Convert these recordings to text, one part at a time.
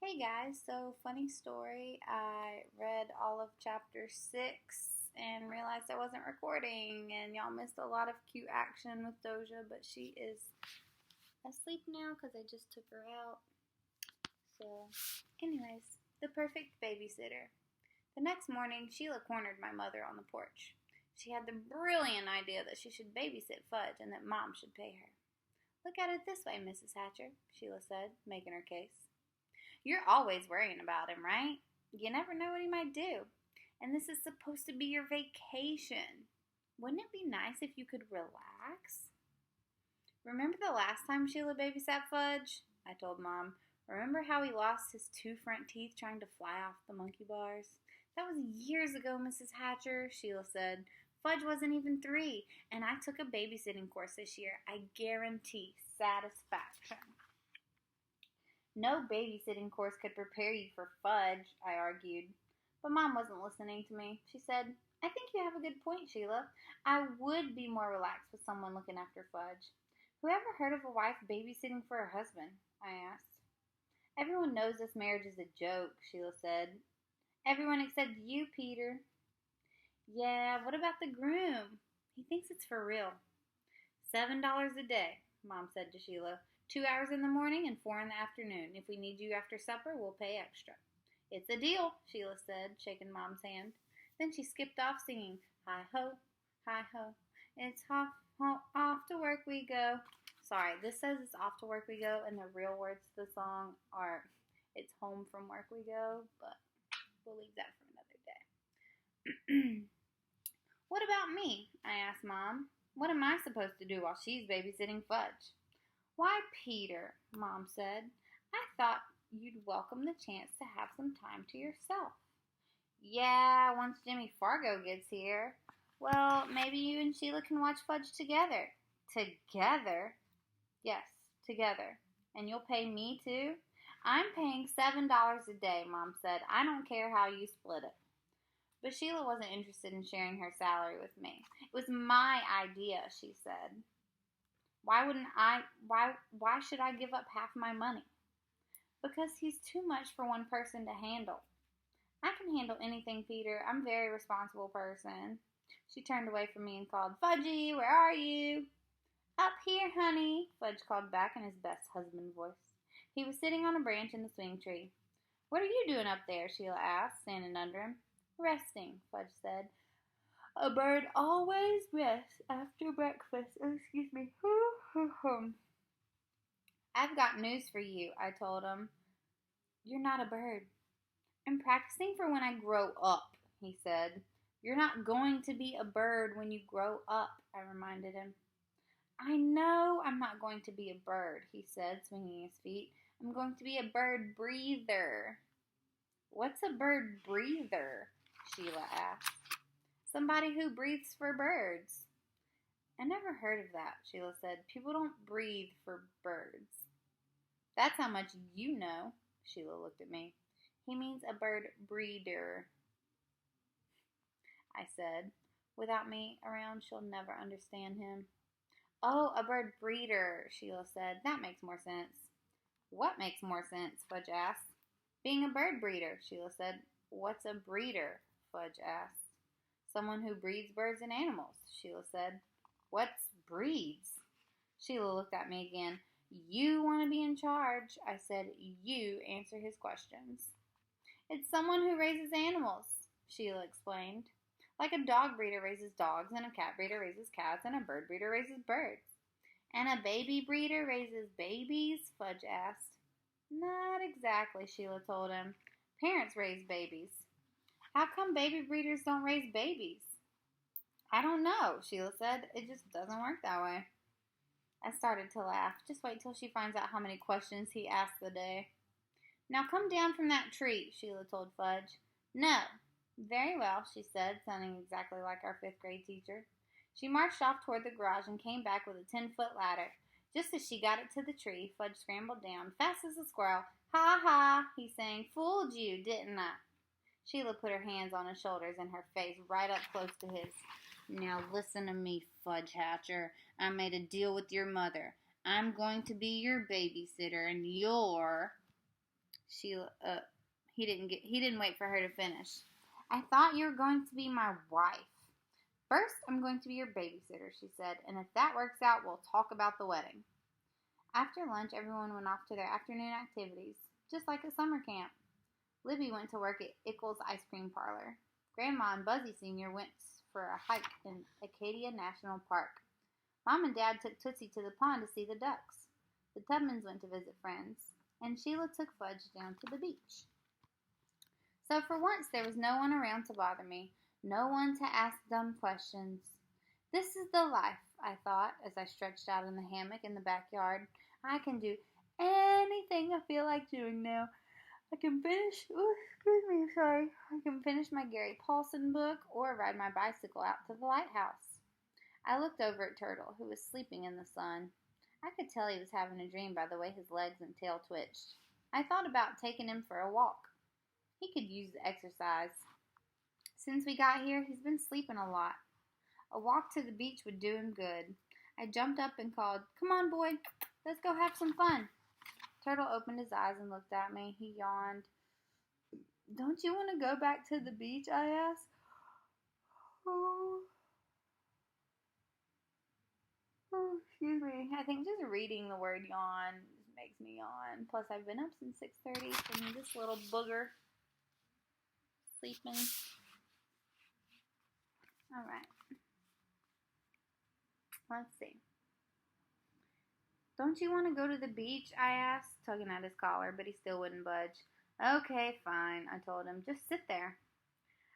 Hey guys, so funny story. I read all of chapter 6 and realized I wasn't recording, and y'all missed a lot of cute action with Doja, but she is asleep now because I just took her out. So, anyways, the perfect babysitter. The next morning, Sheila cornered my mother on the porch. She had the brilliant idea that she should babysit Fudge and that Mom should pay her. "Look at it this way, Mrs. Hatcher," Sheila said, making her case. "You're always worrying about him, right? You never know what he might do. And this is supposed to be your vacation. Wouldn't it be nice if you could relax?" "Remember the last time Sheila babysat Fudge?" I told Mom. "Remember how he lost his 2 front teeth trying to fly off the monkey bars?" "That was years ago, Mrs. Hatcher," Sheila said. "Fudge wasn't even 3, and I took a babysitting course this year. I guarantee satisfaction." "No babysitting course could prepare you for Fudge," I argued. But Mom wasn't listening to me. She said, "I think you have a good point, Sheila. I would be more relaxed with someone looking after Fudge." "Who ever heard of a wife babysitting for her husband?" I asked. "Everyone knows this marriage is a joke," Sheila said. "Everyone except you, Peter." "Yeah, what about the groom? He thinks it's for real." $7 a day, Mom said to Sheila. 2 hours in the morning and 4 in the afternoon. If we need you after supper, we'll pay extra." "It's a deal," Sheila said, shaking Mom's hand. Then she skipped off singing, "Hi ho, hi ho, it's off to work we go." Sorry, this says it's off to work we go, and the real words to the song are, "It's home from work we go," but we'll leave that for another day. "What about me?" I asked Mom. "What am I supposed to do while she's babysitting Fudge?" "Why, Peter," Mom said, "I thought you'd welcome the chance to have some time to yourself." "Yeah, once Jimmy Fargo gets here. Well, maybe you and Sheila can watch Fudge together." "Together?" "Yes, together. And you'll pay me too?" "I'm paying $7 a day," Mom said. "I don't care how you split it." But Sheila wasn't interested in sharing her salary with me. "It was my idea," she said. Why should I give up half my money?" "Because he's too much for one person to handle." "I can handle anything, Peter. I'm a very responsible person." She turned away from me and called, "Fudgy, where are you?" "Up here, honey," Fudge called back in his best husband voice. He was sitting on a branch in the swing tree. "What are you doing up there?" Sheila asked, standing under him. "Resting," Fudge said. "A bird always rests after breakfast." Oh, excuse me. "I've got news for you," I told him. "You're not a bird." "I'm practicing for when I grow up," he said. "You're not going to be a bird when you grow up," I reminded him. "I know I'm not going to be a bird," he said, swinging his feet. "I'm going to be a bird breather." "What's a bird breather?" Sheila asked. "Somebody who breathes for birds." "I never heard of that," Sheila said. "People don't breathe for birds." "That's how much you know." Sheila looked at me. "He means a bird breeder," I said. Without me around, she'll never understand him. "Oh, a bird breeder," Sheila said. "That makes more sense." "What makes more sense?" Fudge asked. "Being a bird breeder," Sheila said. "What's a breeder?" Fudge asked. "Someone who breeds birds and animals," Sheila said. "What's breeds?" Sheila looked at me again. "You want to be in charge," I said. "You answer his questions." "It's someone who raises animals," Sheila explained. "Like a dog breeder raises dogs, and a cat breeder raises cats, and a bird breeder raises birds." "And a baby breeder raises babies?" Fudge asked. "Not exactly," Sheila told him. "Parents raise babies." "How come baby breeders don't raise babies?" "I don't know," Sheila said. "It just doesn't work that way." I started to laugh. Just wait till she finds out how many questions he asks a day. "Now come down from that tree," Sheila told Fudge. "No." "Very well," she said, sounding exactly like our 5th-grade teacher. She marched off toward the garage and came back with a 10-foot ladder. Just as she got it to the tree, Fudge scrambled down, fast as a squirrel. "Ha ha," he sang. "Fooled you, didn't I?" Sheila put her hands on his shoulders and her face right up close to his. "Now listen to me, Fudge Hatcher. I made a deal with your mother. I'm going to be your babysitter, and you're—" Sheila, he didn't wait for her to finish. I thought you were going to be my wife. First, I'm going to be your babysitter, she said, and if that works out, we'll talk about the wedding. After lunch, everyone went off to their afternoon activities, just like a summer camp. Libby went to work at Ickles Ice Cream Parlor. Grandma and Buzzy Sr. went for a hike in Acadia National Park. Mom and Dad took Tootsie to the pond to see the ducks. The Tubmans went to visit friends, and Sheila took Fudge down to the beach. So for once, there was no one around to bother me, no one to ask dumb questions. This is the life, I thought, as I stretched out in the hammock in the backyard. I can do anything I feel like doing now. I can finish my Gary Paulson book or ride my bicycle out to the lighthouse. I looked over at Turtle, who was sleeping in the sun. I could tell he was having a dream by the way his legs and tail twitched. I thought about taking him for a walk. He could use the exercise. Since we got here, he's been sleeping a lot. A walk to the beach would do him good. I jumped up and called, "Come on, boy, let's go have some fun." Turtle opened his eyes and looked at me. He yawned. "Don't you want to go back to the beach?" I asked. Excuse me. I think just reading the word yawn makes me yawn. Plus, I've been up since 6:30 from this little booger sleeping. All right. Let's see. "Don't you want to go to the beach?" I asked, tugging at his collar, but he still wouldn't budge. "Okay, fine," I told him. "Just sit there."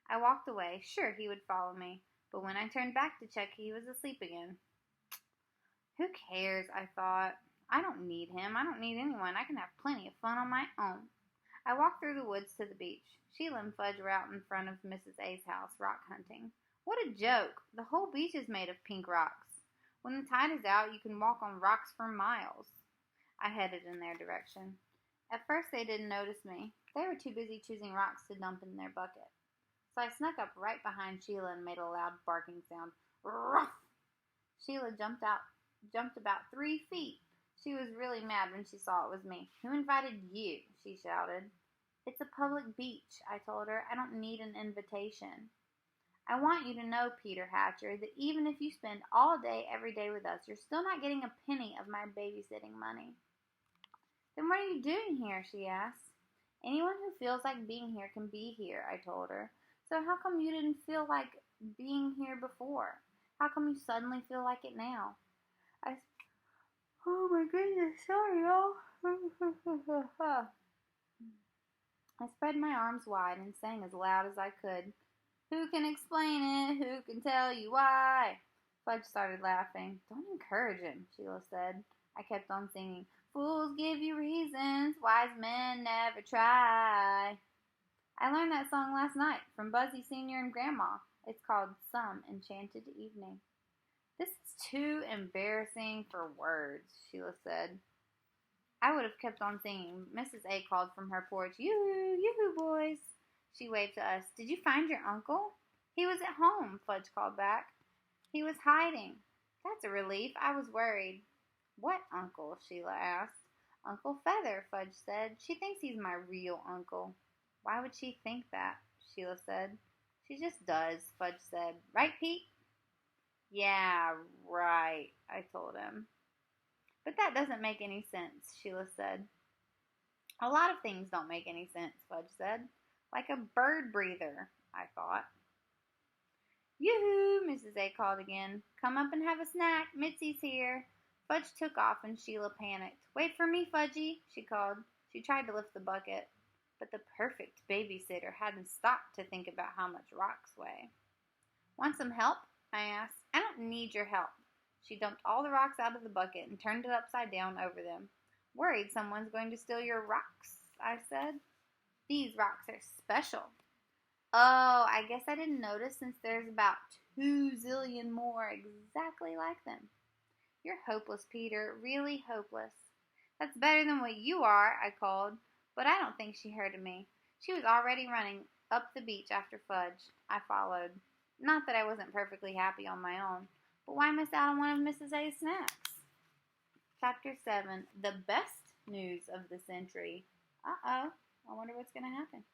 I walked away, sure he would follow me, but when I turned back to check, he was asleep again. Who cares, I thought. I don't need him. I don't need anyone. I can have plenty of fun on my own. I walked through the woods to the beach. Sheila and Fudge were out in front of Mrs. A's house, rock hunting. What a joke! The whole beach is made of pink rocks. When the tide is out, you can walk on rocks for miles. I headed in their direction. At first, they didn't notice me. They were too busy choosing rocks to dump in their bucket. So I snuck up right behind Sheila and made a loud barking sound. Ruff! Sheila jumped about 3 feet. She was really mad when she saw it was me. "Who invited you?" she shouted. "It's a public beach," I told her. "I don't need an invitation." "I want you to know, Peter Hatcher, that even if you spend all day every day with us, you're still not getting a penny of my babysitting money." "Then what are you doing here?" she asked. "Anyone who feels like being here can be here," I told her. "So how come you didn't feel like being here before? How come you suddenly feel like it now?" Oh my goodness, sorry y'all. I spread my arms wide and sang as loud as I could. "Who can explain it? Who can tell you why?" Fudge started laughing. "Don't encourage him," Sheila said. I kept on singing. "Fools give you reasons, wise men never try." I learned that song last night from Buzzy Sr. and Grandma. It's called Some Enchanted Evening. "This is too embarrassing for words," Sheila said. I would have kept on singing. Mrs. A called from her porch, "Yoo-hoo, yoo-hoo, boys." She waved to us. "Did you find your uncle?" "He was at home," Fudge called back. "He was hiding." "That's a relief. I was worried." "What uncle?" Sheila asked. "Uncle Feather," Fudge said. "She thinks he's my real uncle." "Why would she think that?" Sheila said. "She just does," Fudge said. "Right, Pete?" "Yeah, right," I told him. "But that doesn't make any sense," Sheila said. "A lot of things don't make any sense," Fudge said. "Like a bird breather," I thought. "Yoo-hoo!" Mrs. A called again. "Come up and have a snack. Mitzi's here." Fudge took off and Sheila panicked. "Wait for me, Fudgy," she called. She tried to lift the bucket, but the perfect babysitter hadn't stopped to think about how much rocks weigh. "Want some help?" I asked. "I don't need your help." She dumped all the rocks out of the bucket and turned it upside down over them. "Worried someone's going to steal your rocks," I said. "These rocks are special." "Oh, I guess I didn't notice since there's about 2 zillion more exactly like them." "You're hopeless, Peter, really hopeless." "That's better than what you are," I called, but I don't think she heard me. She was already running up the beach after Fudge. I followed. Not that I wasn't perfectly happy on my own, but why miss out on one of Mrs. A's snacks? Chapter 7, The Best News of the Century. Uh-oh. Wonder what's going to happen.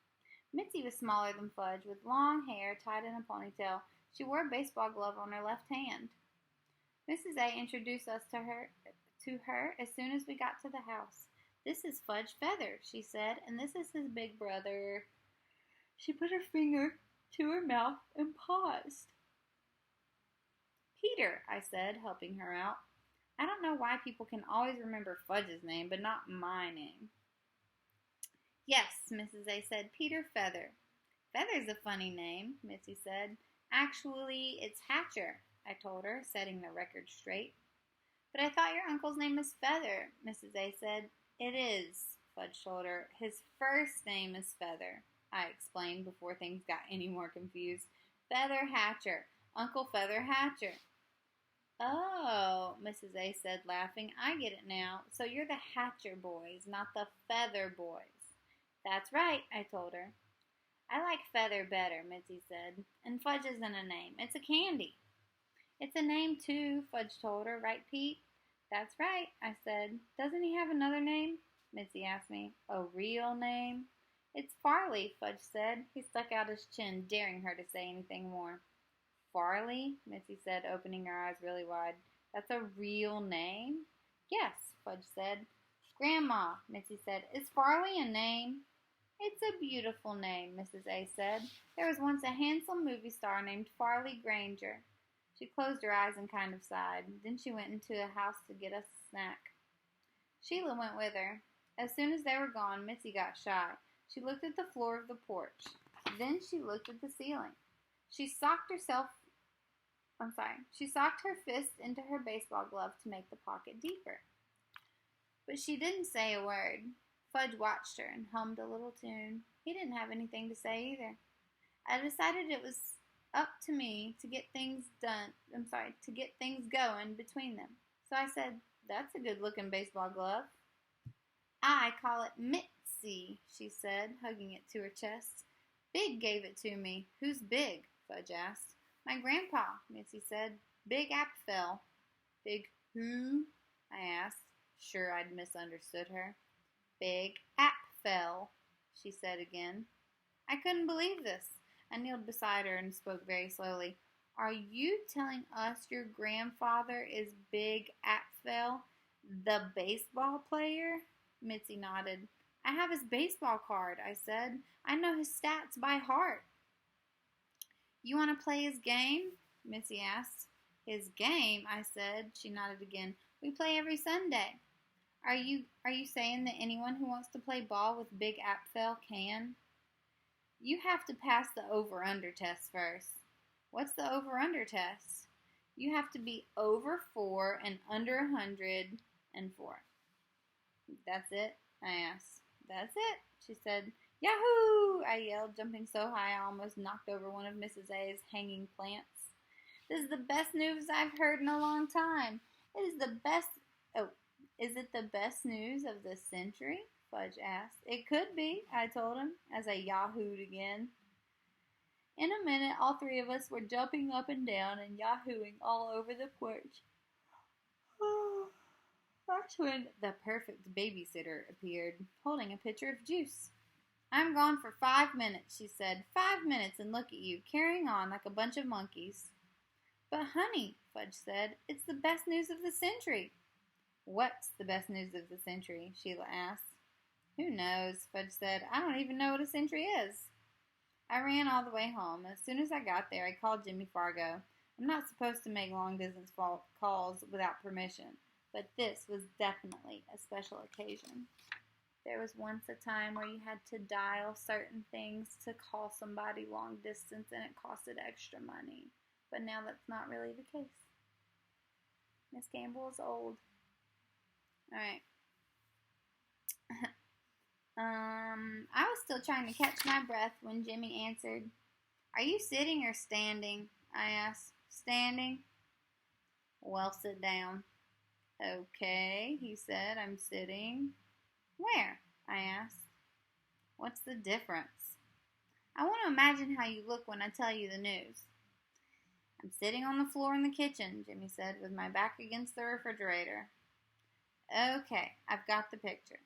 Mitzi was smaller than Fudge, with long hair tied in a ponytail. She wore a baseball glove on her left hand. Mrs. A introduced us to her as soon as we got to the house. "This is Fudge Feather," she said, "and this is his big brother." She put her finger to her mouth and paused. "Peter," I said, helping her out. I don't know why people can always remember Fudge's name, but not my name. "Yes," Mrs. A said, "Peter Feather." "Feather's a funny name," Mitzi said. "Actually, it's Hatcher," I told her, setting the record straight. "But I thought your uncle's name was Feather," Mrs. A said. "It is," Fudge told her. "His first name is Feather," I explained before things got any more confused. "Feather Hatcher. Uncle Feather Hatcher." "Oh," Mrs. A said, laughing. "I get it now. So you're the Hatcher boys, not the Feather boys." "That's right," I told her. "I like Feather better," Mitzi said. "And Fudge isn't a name. It's a candy." "It's a name, too," Fudge told her. "Right, Pete?" "That's right," I said. "Doesn't he have another name?" Mitzi asked me. "A real name?" "It's Farley," Fudge said. He stuck out his chin, daring her to say anything more. "Farley?" Mitzi said, opening her eyes really wide. "That's a real name?" "Yes," Fudge said. "Grandma," Mitzi said, "is Farley a name?" "It's a beautiful name," Mrs. A said. "There was once a handsome movie star named Farley Granger." She closed her eyes and kind of sighed. Then she went into the house to get us a snack. Sheila went with her. As soon as they were gone, Mitzi got shy. She looked at the floor of the porch. Then she looked at the ceiling. She socked her fist into her baseball glove to make the pocket deeper. But she didn't say a word. Fudge watched her and hummed a little tune. He didn't have anything to say either. I decided it was up to me to get things going between them. So I said, "That's a good-looking baseball glove." "I call it Mitzi," she said, hugging it to her chest. "Big gave it to me." "Who's Big?" Fudge asked. "My grandpa," Mitzi said. "Big Apfel." "Big who?" I asked, sure I'd misunderstood her. "Big Apfel," she said again. I couldn't believe this. I kneeled beside her and spoke very slowly. "Are you telling us your grandfather is Big Apfel, the baseball player?" Mitzi nodded. "I have his baseball card," I said. "I know his stats by heart." "You want to play his game?" Mitzi asked. "His game?" I said. She nodded again. "We play every Sunday." Are you saying that anyone who wants to play ball with Big Apfel can?" "You have to pass the over-under test first." "What's the over-under test?" "You have to be over 4 and under 104. "That's it?" I asked. "That's it," she said. "Yahoo!" I yelled, jumping so high I almost knocked over one of Mrs. A's hanging plants. "This is the best news I've heard in a long time. Is it the best news of the century?" Fudge asked. "It could be," I told him, as I yahooed again. In a minute, all three of us were jumping up and down and yahooing all over the porch. That's when the perfect babysitter appeared, holding a pitcher of juice. "I'm gone for 5 minutes," she said. 5 minutes, and look at you, carrying on like a bunch of monkeys. "But, honey," Fudge said, "it's the best news of the century." "What's the best news of the century?" Sheila asked. "Who knows?" Fudge said. "I don't even know what a century is." I ran all the way home. As soon as I got there, I called Jimmy Fargo. I'm not supposed to make long-distance calls without permission, but this was definitely a special occasion. There was once a time where you had to dial certain things to call somebody long distance, and it costed extra money. But now that's not really the case. Miss Campbell is old. All right. I was still trying to catch my breath when Jimmy answered. "Are you sitting or standing?" I asked. "Standing." "Well, sit down." "Okay," he said. "I'm sitting." "Where?" I asked. "What's the difference?" "I want to imagine how you look when I tell you the news." "I'm sitting on the floor in the kitchen," Jimmy said, "with my back against the refrigerator." "Okay, I've got the picture."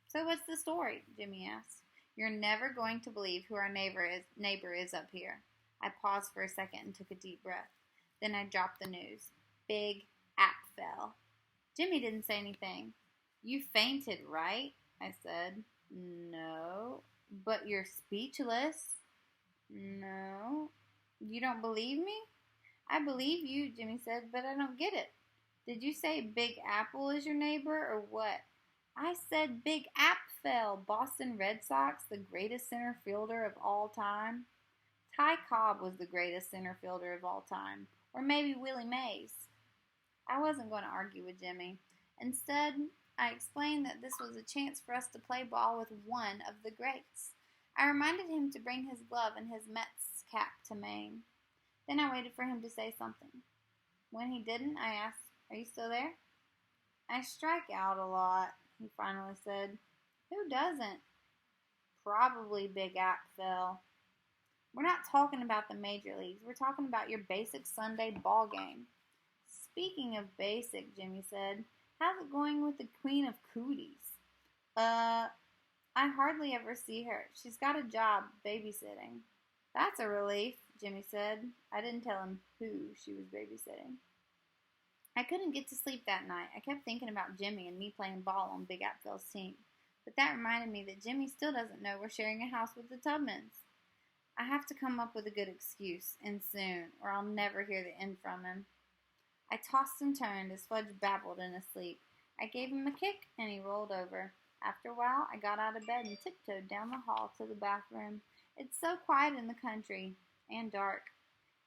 "So what's the story?" Jimmy asked. You're never going to believe who our neighbor is up here. I paused for a second and took a deep breath. Then I dropped the news. Big app fell. Jimmy didn't say anything. You fainted, right? I said. No. But you're speechless. No. You don't believe me? I believe you, Jimmy said, but I don't get it. Did you say Big Apple is your neighbor or what? I said Big App fell. Boston Red Sox, the greatest center fielder of all time. Ty Cobb was the greatest center fielder of all time. Or maybe Willie Mays. I wasn't going to argue with Jimmy. Instead, I explained that this was a chance for us to play ball with one of the greats. I reminded him to bring his glove and his Mets cap to Maine. Then I waited for him to say something. When he didn't, I asked, "Are you still there?" "I strike out a lot," he finally said. "Who doesn't?" "Probably Big App fell." "We're not talking about the major leagues. We're talking about your basic Sunday ball game." "Speaking of basic," Jimmy said, "how's it going with the Queen of Cooties?" I hardly ever see her. She's got a job babysitting." "That's a relief," Jimmy said. I didn't tell him who she was babysitting. I couldn't get to sleep that night. I kept thinking about Jimmy and me playing ball on Big Apfel's team. But that reminded me that Jimmy still doesn't know we're sharing a house with the Tubmans. I have to come up with a good excuse, and soon, or I'll never hear the end from him. I tossed and turned as Fudge babbled in his sleep. I gave him a kick, and he rolled over. After a while, I got out of bed and tiptoed down the hall to the bathroom. It's so quiet in the country, and dark.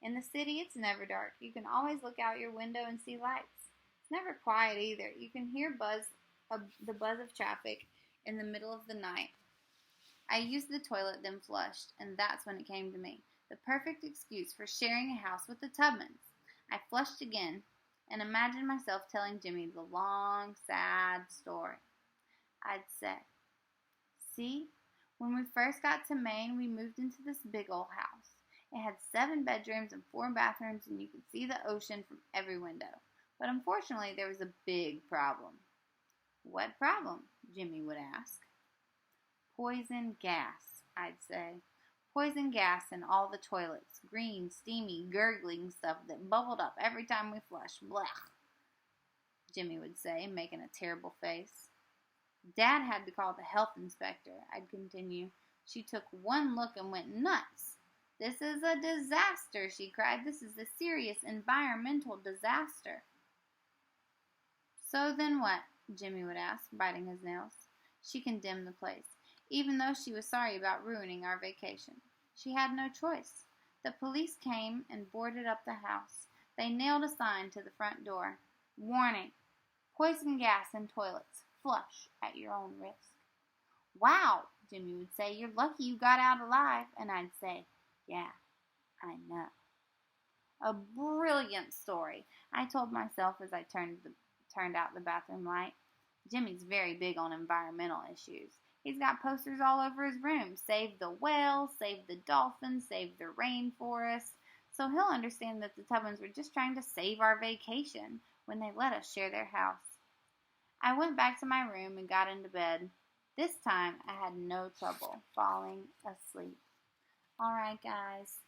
In the city, it's never dark. You can always look out your window and see lights. It's never quiet either. You can hear the buzz of traffic in the middle of the night. I used the toilet, then flushed, and that's when it came to me. The perfect excuse for sharing a house with the Tubmans. I flushed again and imagined myself telling Jimmy the long, sad story. I'd say, "See, when we first got to Maine, we moved into this big old house. It had 7 bedrooms and 4 bathrooms, and you could see the ocean from every window. But unfortunately, there was a big problem." "What problem?" Jimmy would ask. "Poison gas," I'd say. "Poison gas in all the toilets. Green, steamy, gurgling stuff that bubbled up every time we flushed. Blech," Jimmy would say, making a terrible face. "Dad had to call the health inspector," I'd continue. "She took one look and went nuts. 'This is a disaster,' she cried. 'This is a serious environmental disaster.'" "So then what?" Jimmy would ask, biting his nails. "She condemned the place, even though she was sorry about ruining our vacation. She had no choice. The police came and boarded up the house. They nailed a sign to the front door. 'Warning: poison gas in toilets. Flush at your own risk.'" "Wow," Jimmy would say, "you're lucky you got out alive." And I'd say, "Yeah, I know." A brilliant story, I told myself as I turned out the bathroom light. Jimmy's very big on environmental issues. He's got posters all over his room. Save the whales, save the dolphins, save the rainforest. So he'll understand that the Tubmans were just trying to save our vacation when they let us share their house. I went back to my room and got into bed. This time, I had no trouble falling asleep. All right, guys.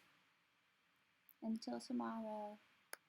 Until tomorrow.